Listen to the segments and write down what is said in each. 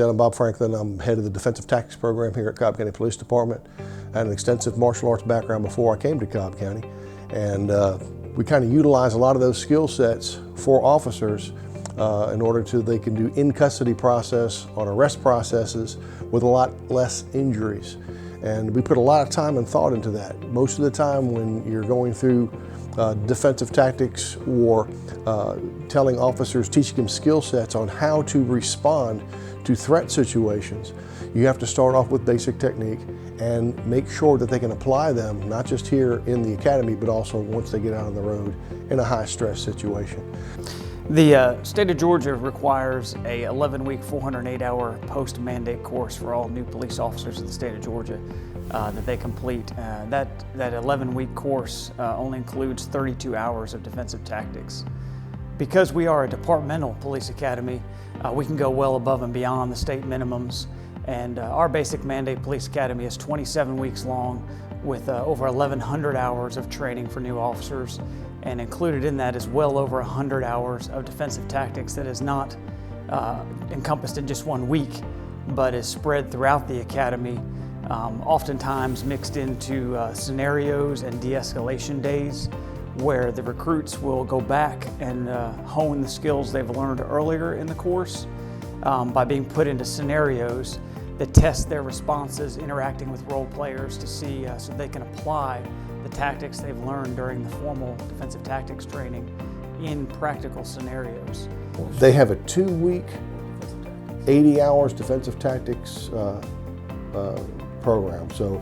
I'm Bob Franklin. I'm head of the Defensive Tactics Program here at Cobb County Police Department. I had an extensive martial arts background before I came to Cobb County, and we kind of utilize a lot of those skill sets for officers in order to they can do in-custody process on arrest processes with a lot less injuries. And we put a lot of time and thought into that. Most of the time when you're going through defensive tactics or telling officers, teaching them skill sets on how to respond to threat situations, you have to start off with basic technique and make sure that they can apply them, not just here in the academy, but also once they get out on the road in a high-stress situation. The state of Georgia requires a 11-week, 408-hour post-mandate course for all new police officers in the state of Georgia that they complete. That 11-week course only includes 32 hours of defensive tactics. Because we are a departmental police academy, we can go well above and beyond the state minimums, and our basic mandate police academy is 27 weeks long with over 1,100 hours of training for new officers, and included in that is well over 100 hours of defensive tactics that is not encompassed in just 1 week, but is spread throughout the academy, oftentimes mixed into scenarios and de-escalation days, where the recruits will go back and hone the skills they've learned earlier in the course by being put into scenarios that test their responses, interacting with role players to see so they can apply the tactics they've learned during the formal defensive tactics training in practical scenarios. They have a 2-week, 80 hours defensive tactics program. So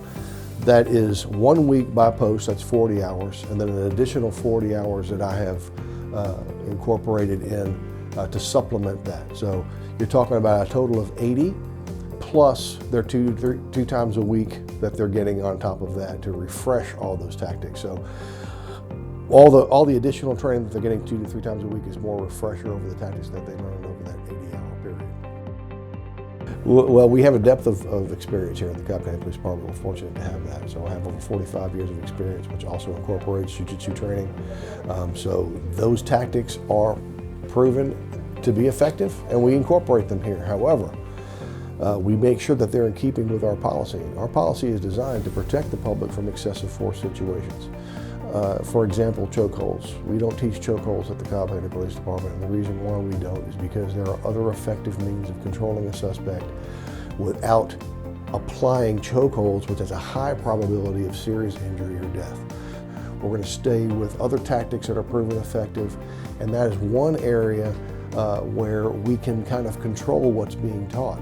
that is 1 week by post, that's 40 hours, and then an additional 40 hours that I have incorporated in to supplement that. So you're talking about a total of 80, plus their two times a week that they're getting on top of that to refresh all those tactics. So all the additional training that they're getting 2 to 3 times a week is more refresher over the tactics that they learned over that 80-hour period. Well, we have a depth of experience here at the Cobb County Police Department. We're fortunate to have that. So I have over 45 years of experience, which also incorporates jiu-jitsu training. So those tactics are proven to be effective, and we incorporate them here. However, we make sure that they're in keeping with our policy. Our policy is designed to protect the public from excessive force situations. For example, chokeholds. We don't teach chokeholds at the Cobb County Police Department, and the reason why we don't is because there are other effective means of controlling a suspect without applying chokeholds, which has a high probability of serious injury or death. We're going to stay with other tactics that are proven effective, and that is one area where we can kind of control what's being taught.